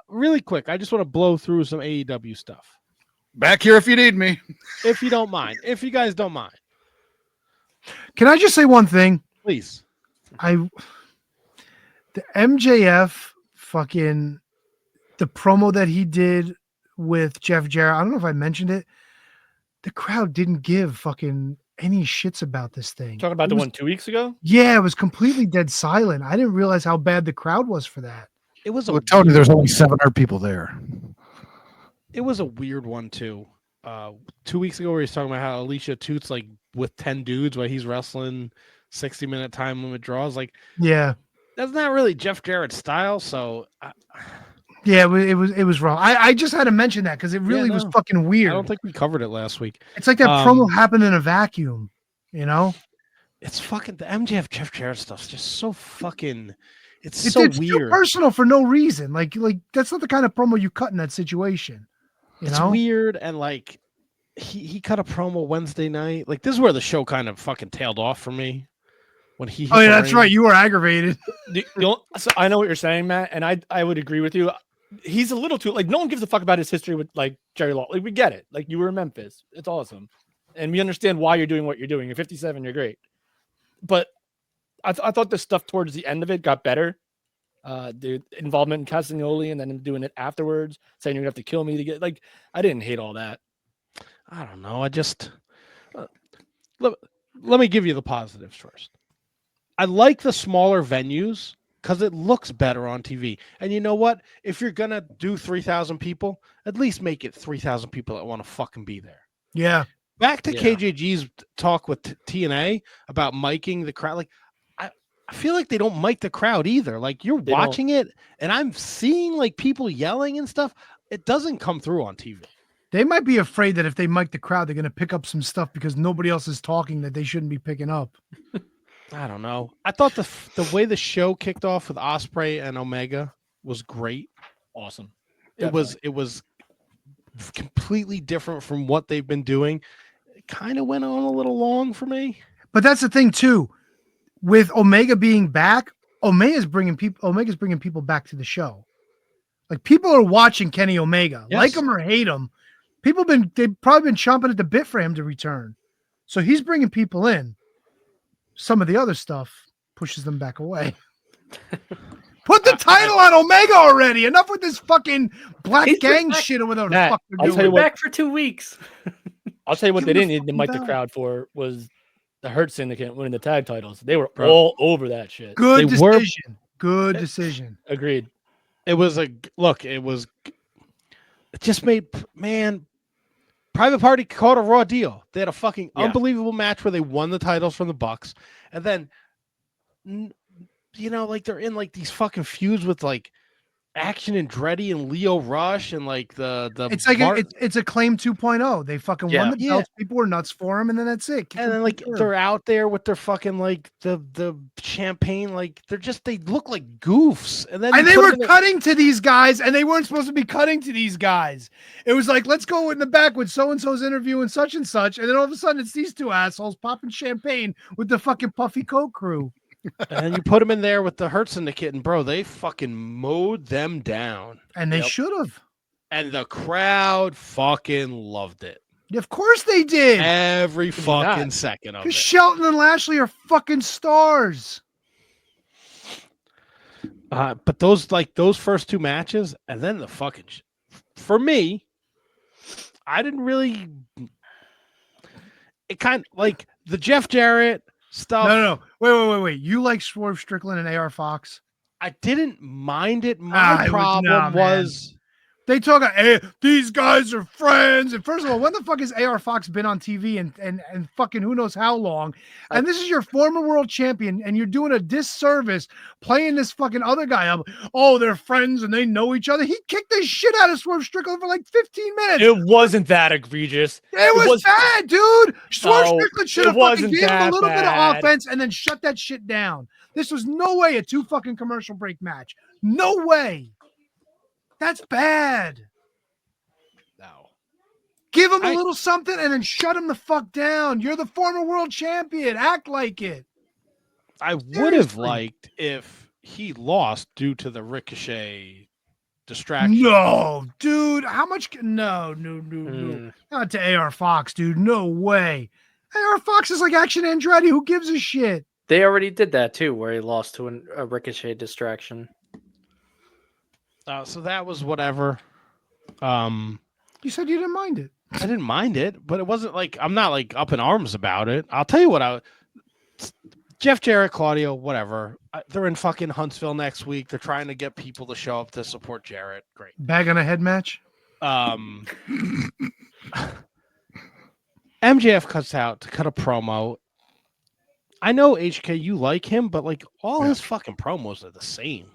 Really quick, I just want to blow through some AEW stuff. Back here if you need me. If you don't mind. If you guys don't mind. Can I just say one thing? Please. The MJF fucking the promo that he did with Jeff Jarrett, I don't know if I mentioned it. The crowd didn't give fucking any shits about this thing. Talking about the one 2 weeks ago? Yeah, it was completely dead silent. I didn't realize how bad the crowd was for that. It was Tony, there's only 700 people there. It was a weird one too. 2 weeks ago where he's talking about how Alicia Toots like with 10 dudes while he's wrestling 60-minute time limit draws. Like, yeah, that's not really Jeff Jarrett's style. So yeah, it was wrong. I just had to mention that because it really was fucking weird. I don't think we covered it last week. It's like that promo happened in a vacuum, you know? It's fucking the MJF Jeff Jarrett stuff's just so fucking. It's so weird. Too personal for no reason. Like that's not the kind of promo you cut in that situation. It's weird, and like he cut a promo Wednesday night. Like this is where the show kind of fucking tailed off for me. When he oh yeah, that's right. You were aggravated. So I know what you're saying, Matt, and I would agree with you. He's a little too like no one gives a fuck about his history with like Jerry Law. Like we get it. Like you were in Memphis. It's awesome, and we understand why you're doing what you're doing. You're 57. You're great, but I thought the stuff towards the end of it got better. The involvement in Castagnoli and then him doing it afterwards, saying you're gonna have to kill me to get like. I didn't hate all that. I don't know. I just let me give you the positives first. I like the smaller venues because it looks better on TV. And you know what? If you're gonna do 3,000 people, at least make it 3,000 people that want to fucking be there. Yeah. Back to KJG's talk with TNA about miking the crowd. Like, I feel like they don't mic the crowd either. Like you're watching it, and I'm seeing like people yelling and stuff. It doesn't come through on TV. They might be afraid that if they mic the crowd, they're going to pick up some stuff because nobody else is talking that they shouldn't be picking up. I don't know. I thought the way the show kicked off with Ospreay and Omega was great. Awesome. Definitely. It was completely different from what they've been doing. It kind of went on a little long for me. But that's the thing too. With Omega being back, Omega's bringing people back to the show. Like people are watching Kenny Omega, like him or hate him. They've probably been chomping at the bit for him to return. So he's bringing people in. Some of the other stuff pushes them back away. Put the title on Omega already. Enough with this fucking Black Gang shit or whatever the fuck they're doing. Back for 2 weeks. I'll tell you what they didn't need to mic the crowd for was the Hurt Syndicate winning the tag titles. They were all over that shit. Good decision. Good decision. Agreed. It just made, man, Private Party caught a raw deal. They had a fucking unbelievable match where they won the titles from the Bucks. And then, you know, like they're in like these fucking feuds with like Action Andretti and Leo Rush and like the it's like it's a Claim 2.0. They fucking won the belts. People were nuts for him, and then that's it. And then like they're out there with their fucking like the champagne, like they look like goofs. And then they were cutting to these guys, and they weren't supposed to be cutting to these guys. It was like, let's go in the back with so and so's interview and such, and then all of a sudden it's these two assholes popping champagne with the fucking Puffy Coke crew. And then you put them in there with the Hurt Syndicate, and bro, they fucking mowed them down. And they should have. And the crowd fucking loved it. Of course they did. Every fucking second of it. Because Shelton and Lashley are fucking stars. But those first two matches, and then the fucking for me, I didn't really. It kind of like the Jeff Jarrett stuff. No. Wait. You like Swerve Strickland and AR Fox? I didn't mind it. My problem was they talk about, hey, these guys are friends. And first of all, when the fuck has AR Fox been on TV and fucking who knows how long? And this is your former world champion, and you're doing a disservice playing this fucking other guy up. Oh, they're friends and they know each other. He kicked the shit out of Swerve Strickland for like 15 minutes. It wasn't that egregious. It was bad, dude. Swerve Strickland should have fucking given him a little bit of offense and then shut that shit down. This was no way a 2 fucking commercial break match. No way. That's bad. No. Give him a little something and then shut him the fuck down. You're the former world champion. Act like it. I would have liked if he lost due to the Ricochet distraction. No, dude. How much? No. Not to AR Fox, dude. No way. AR Fox is like Action Andretti. Who gives a shit? They already did that too, where he lost to a Ricochet distraction. So that was whatever. You said you didn't mind it. I didn't mind it, but it wasn't like I'm not like up in arms about it. I'll tell you what. Jeff Jarrett, Claudio, whatever. They're in fucking Huntsville next week. They're trying to get people to show up to support Jarrett. Great. Bag on a head match. MJF cuts out to cut a promo. I know HK, you like him, but like all his fucking promos are the same.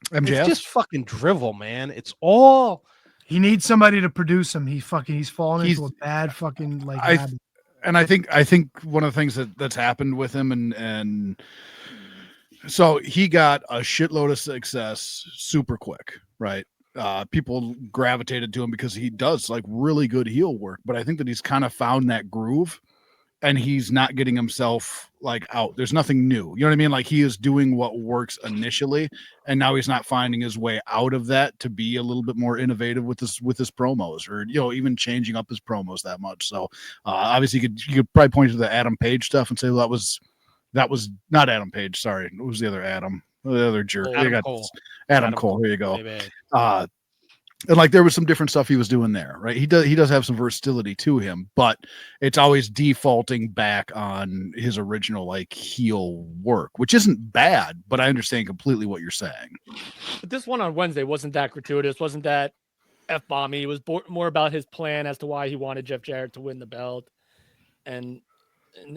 MJF? It's just fucking drivel, man. It's all. He needs somebody to produce him. He's fallen into a bad fucking like habit. And I think one of the things that's happened with him and so he got a shitload of success super quick, right? People gravitated to him because he does like really good heel work, but I think that he's kind of found that groove and he's not getting himself like out. There's nothing new. You know what I mean? Like he is doing what works initially, and now he's not finding his way out of that to be a little bit more innovative with his promos, or even changing up his promos that much. So obviously you could probably point to the Adam Page stuff and say, well, that was not Adam Page. Sorry, it was the other Adam, the other jerk. Adam Cole. Adam Cole. Here you go. And like there was some different stuff he was doing there, right? He does have some versatility to him, but it's always defaulting back on his original like heel work, which isn't bad, but I understand completely what you're saying. But this one on Wednesday wasn't that gratuitous, wasn't that F-bomby. It was more about his plan as to why he wanted Jeff Jarrett to win the belt, and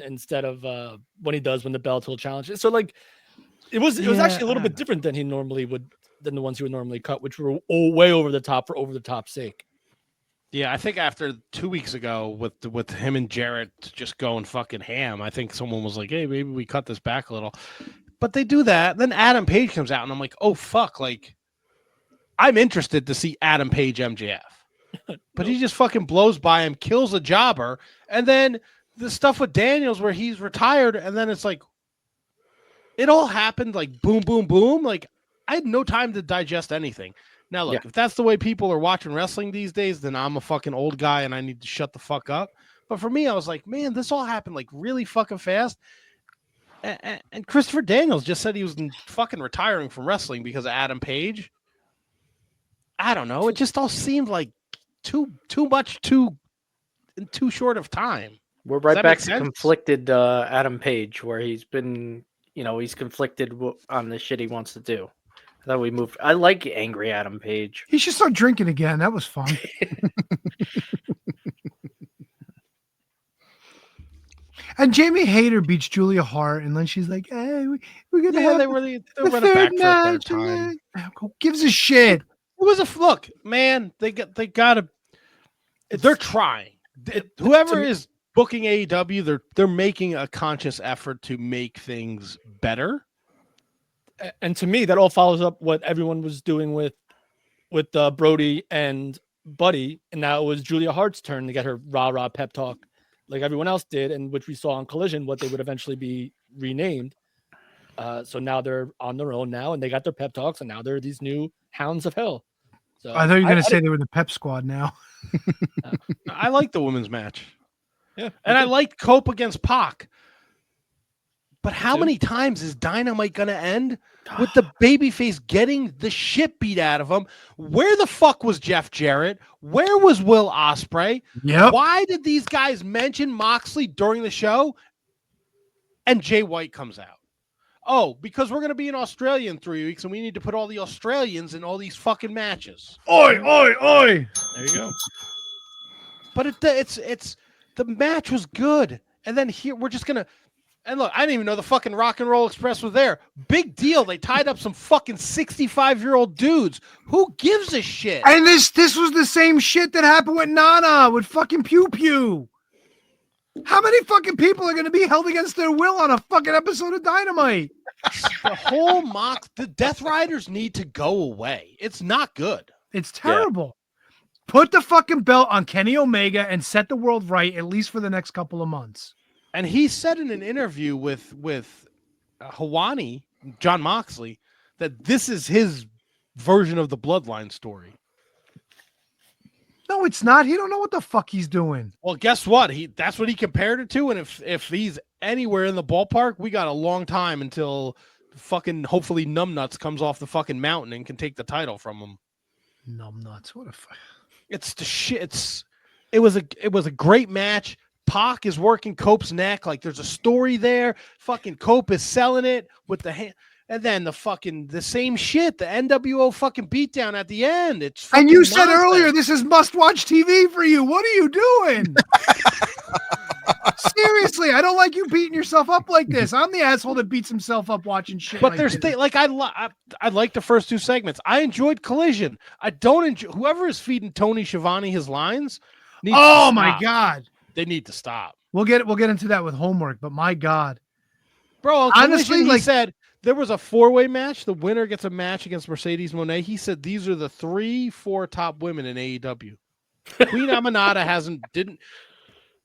instead of when he does win the belt, he'll challenge it. So like it was actually a little bit different than he normally would. Than the ones he would normally cut, which were way over the top for over the top sake. Yeah, I think after 2 weeks ago with him and Jarrett just going fucking ham, I think someone was like, hey, maybe we cut this back a little. But they do that. Then Adam Page comes out, and I'm like, oh, fuck. Like, I'm interested to see Adam Page MJF. But he just fucking blows by him, kills a jobber. And then the stuff with Daniels where he's retired, and then it's like, it all happened like boom, boom, boom. Like, I had no time to digest anything. Now, look, if that's the way people are watching wrestling these days, then I'm a fucking old guy and I need to shut the fuck up. But for me, I was like, man, this all happened like really fucking fast. And Christopher Daniels just said he was fucking retiring from wrestling because of Adam Page. I don't know. It just all seemed like too much in too short of time. We're right back to conflicted Adam Page, where he's been, he's conflicted on the shit he wants to do. I thought we moved. I like angry Adam Page. He should start drinking again. That was fun. And Jamie Hayter beats Julia Hart, and then she's like, "Hey, we're gonna have the third match." Who gives a shit? It was a look, man. They gotta. They're trying. Whoever is booking AEW, they're making a conscious effort to make things better. And to me, that all follows up what everyone was doing with Brody and Buddy, and now it was Julia Hart's turn to get her rah-rah pep talk like everyone else did, and which we saw on Collision, what they would eventually be renamed. So now they're on their own now, and they got their pep talks, and now they're these new Hounds of Hell. So I thought you were going to say they were the pep squad now. I like the women's match. Yeah. And I liked Cope against Pac. But how many times is Dynamite going to end with the babyface getting the shit beat out of him? Where the fuck was Jeff Jarrett? Where was Will Ospreay? Yep. Why did these guys mention Moxley during the show? And Jay White comes out. Oh, because we're going to be in Australia in 3 weeks and we need to put all the Australians in all these fucking matches. Oi, oi, oi. There you go. But it's the match was good. And then here we're just going to. And look, I didn't even know the fucking Rock and Roll Express was there. Big deal. They tied up some fucking 65-year-old dudes. Who gives a shit? And this was the same shit that happened with Nana, with fucking Pew Pew. How many fucking people are going to be held against their will on a fucking episode of Dynamite? The Death Riders need to go away. It's not good. It's terrible. Yeah. Put the fucking belt on Kenny Omega and set the world right, at least for the next couple of months. And he said in an interview with Hawani, John Moxley, that this is his version of the Bloodline story. No, it's not. He don't know what the fuck he's doing. Well, guess what? That's what he compared it to. And if he's anywhere in the ballpark, we got a long time until fucking hopefully Numbnuts comes off the fucking mountain and can take the title from him. Numbnuts. What a fuck. It's the shit. It was a great match. Pac is working Cope's neck. Like there's a story there. Fucking Cope is selling it with the hand. And then the same shit, the NWO fucking beatdown at the end. And you said earlier, this is must-watch TV for you. What are you doing? Seriously, I don't like you beating yourself up like this. I'm the asshole that beats himself up watching shit. But I like the first two segments. I enjoyed Collision. I don't enjoy whoever is feeding Tony Schiavone his lines. Oh my God, they need to stop. We'll get into that with homework. But my God, bro, honestly, he said. There was a 4-way match. The winner gets a match against Mercedes Moné. He said these are the 3-4 top women in AEW. Queen Aminata didn't.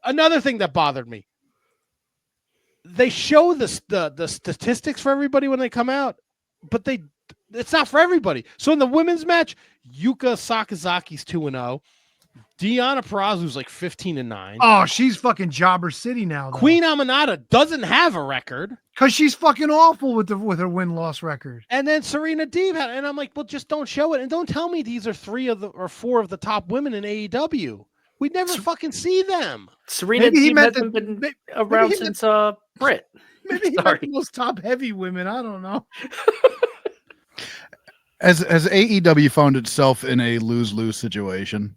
Another thing that bothered me. They show the statistics for everybody when they come out, but it's not for everybody. So in the women's match, Yuka Sakazaki's 2-0. Deonna Purrazzo's like 15-9. Oh, she's fucking Jobber City now. Though. Queen Aminata doesn't have a record because she's fucking awful with her win-loss record. And then Serena Deeb and I'm like, well, just don't show it and don't tell me these are 4 of the top women in AEW. We never fucking see them. Serena Deeb hasn't been around since Britt. Maybe he meant those top heavy women. I don't know. As AEW found itself in a lose-lose situation.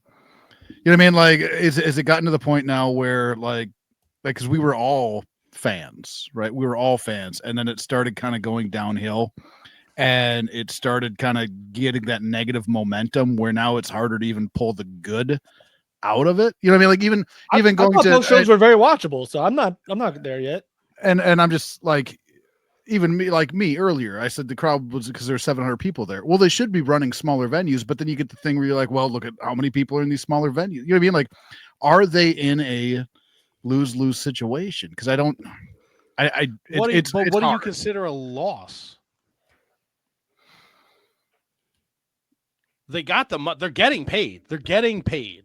You know what I mean? Like, is it gotten to the point now where like, because we were all fans, right? We were all fans, and then it started kind of going downhill, and it started kind of getting that negative momentum where now it's harder to even pull the good out of it. You know what I mean? Like even going to those shows were very watchable, so I'm not there yet. And I'm just like, even me earlier, I said the crowd was because there's 700 people there. Well, they should be running smaller venues, but then you get the thing where you're like, well, look at how many people are in these smaller venues. You know what I mean? Like, are they in a lose-lose situation? Because I don't. What do you consider a loss? They got them. They're getting paid. They're getting paid.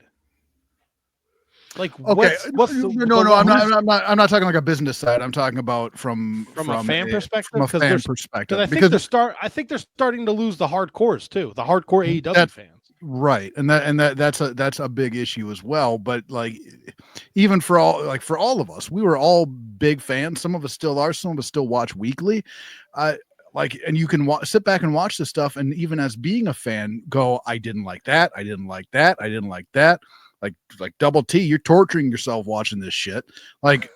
Like, okay, I'm not talking like a business side. I'm talking about from a fan perspective. From a fan perspective, I think they're starting to lose the hardcores too. The hardcore AEW fans, right? And that's a big issue as well. But like, even for all of us, we were all big fans. Some of us still are. Some of us still watch weekly. And you can sit back and watch this stuff, and even as being a fan, go, I didn't like that. I didn't like that. I didn't like that. Like Double T, you're torturing yourself watching this shit. Like,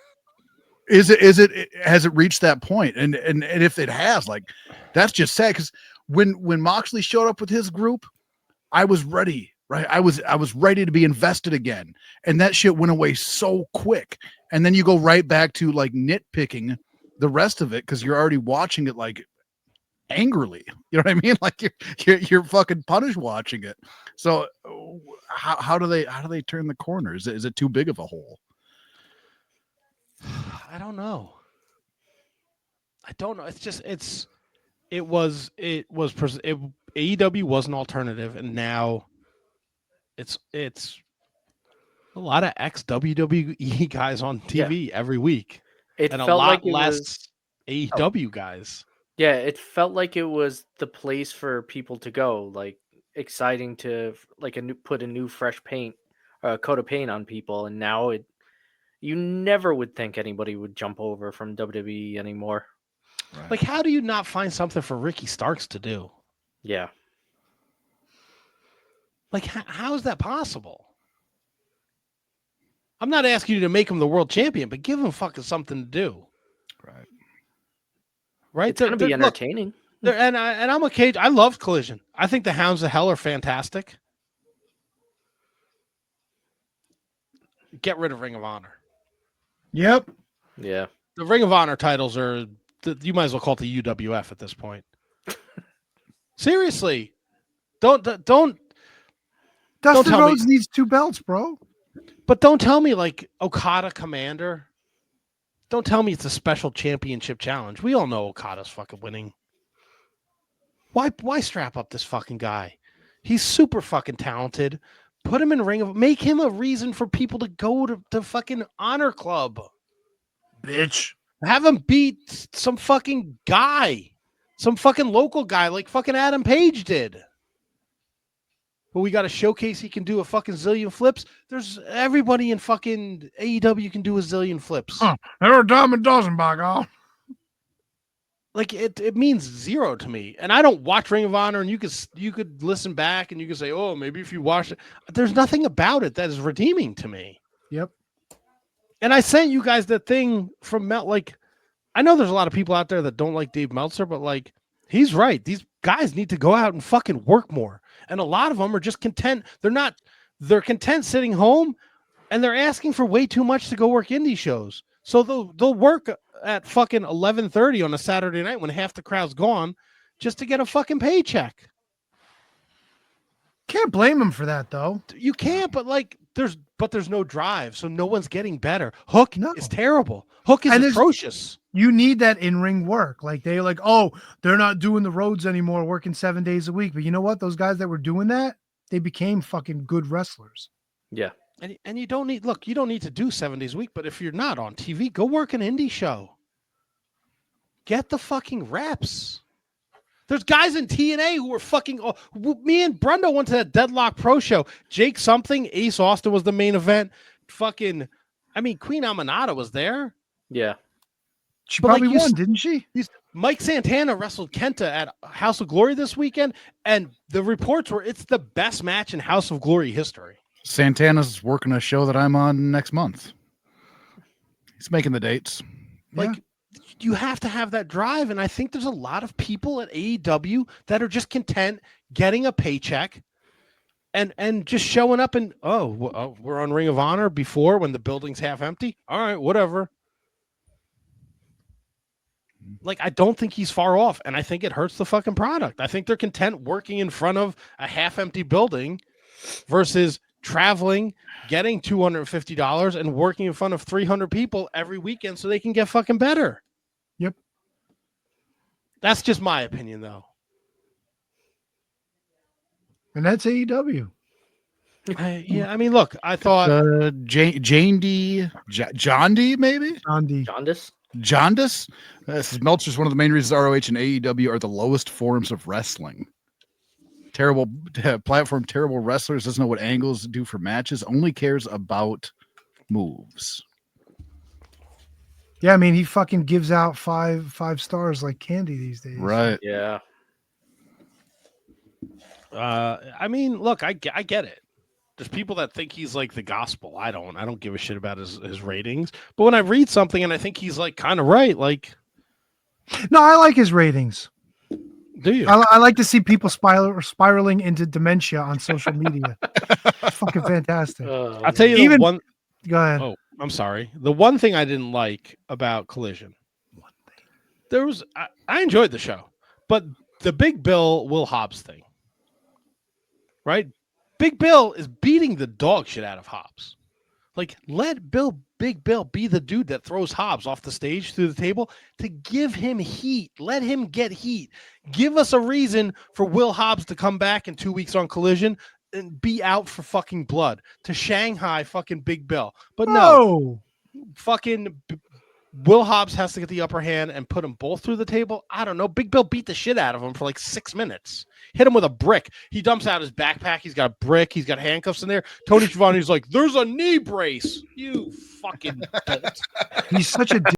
has it reached that point? And if it has, like, that's just sad. Because when Moxley showed up with his group, I was ready, right? I was ready to be invested again, and that shit went away so quick. And then you go right back to like nitpicking the rest of it because you're already watching it like angrily. You know what I mean? Like you're fucking punished watching it. So how do they turn the corner? Is it too big of a hole? I don't know. It's just AEW was an alternative, and now it's a lot of ex WWE guys on TV every week. It and felt a lot like less AEW guys. Yeah, it felt like it was the place for people to go. Like, exciting to put a new fresh paint, coat of paint on people, and now you never would think anybody would jump over from WWE anymore. Right. Like, how do you not find something for Ricky Starks to do? Yeah. Like, how is that possible? I'm not asking you to make him the world champion, but give him fucking something to do. Right. Right? It's going to be entertaining. And I'm a Cage. I love Collision. I think the Hounds of Hell are fantastic. Get rid of Ring of Honor. Yep. Yeah. The Ring of Honor titles are, you might as well call it the UWF at this point. Seriously. Dustin Rhodes needs 2 belts, bro. But don't tell me like Okada Commander. Don't tell me it's a special championship challenge. We all know Okada's fucking winning. Why strap up this fucking guy? He's super fucking talented. Put him in make him a reason for people to go to fucking Honor Club. Bitch. Have him beat some fucking guy. Some fucking local guy like fucking Adam Page did. But we got to showcase he can do a fucking zillion flips. There's everybody in fucking AEW can do a zillion flips. There are a dime a dozen, by God. Like it means zero to me. And I don't watch Ring of Honor, and you could listen back and you could say, oh, maybe if you watch it. There's nothing about it that is redeeming to me. Yep. And I sent you guys that thing from Mel. Like, I know there's a lot of people out there that don't like Dave Meltzer, but like, he's right. These guys need to go out and fucking work more. And a lot of them are just content. They're content sitting home, and they're asking for way too much to go work indie shows. So they'll work at fucking 11:30 on a Saturday night when half the crowd's gone just to get a fucking paycheck. Can't blame him for that, though. You can't, but like there's no drive, so no one's getting better. Hook is terrible. Hook is atrocious. You need that in-ring work. Like they're like, oh, they're not doing the roads anymore, working 7 days a week. But you know what? Those guys that were doing that, they became fucking good wrestlers. Yeah. And you don't need to do 7 days a week, but if you're not on TV, go work an indie show. Get the fucking reps. There's guys in TNA who were fucking. Me and Brendo went to that Deadlock Pro show. Jake something, Ace Austin was the main event. Fucking, I mean, Queen Amanada was there. Yeah. She probably won, didn't she? Mike Santana wrestled Kenta at House of Glory this weekend, and the reports were it's the best match in House of Glory history. Santana's working a show that I'm on next month. He's making the dates. Like, you have to have that drive, and I think there's a lot of people at AEW that are just content getting a paycheck and just showing up and, we're on Ring of Honor before when the building's half empty. All right, whatever. Like, I don't think he's far off, and I think it hurts the fucking product. I think they're content working in front of a half-empty building versus traveling, getting $250, and working in front of 300 people every weekend so they can get fucking better. Yep. That's just my opinion, though. And that's AEW. I mean, look, I thought John D, maybe? Jaundice? This is Meltzer's one of the main reasons ROH and AEW are the lowest forms of wrestling. Terrible platform, terrible wrestlers, doesn't know what angles to do for matches, only cares about moves. Yeah, I mean, he fucking gives out five stars like candy these days. Right. Yeah. I mean, look, I get it. There's people that think he's like the gospel. I don't give a shit about his ratings. But when I read something and I think he's like kind of right, like, no, I like his ratings. Do you? I like to see people spiraling into dementia on social media. It's fucking fantastic. I'll tell you one. Go ahead. Oh, I'm sorry. The one thing I didn't like about Collision, I enjoyed the show, but the Big Bill Will Hobbs thing, right? Big Bill is beating the dog shit out of Hobbs. Like, let Big Bill be the dude that throws Hobbs off the stage through the table to give him heat. Let him get heat. Give us a reason for Will Hobbs to come back in 2 weeks on Collision and be out for fucking blood to Shanghai fucking Big Bill. But no, fucking Will Hobbs has to get the upper hand and put them both through the table. I don't know. Big Bill beat the shit out of him for like 6 minutes. Hit him with a brick. He dumps out his backpack. He's got a brick. He's got handcuffs in there. Tony Schiavone's like, there's a knee brace. You fucking dolt. He's such a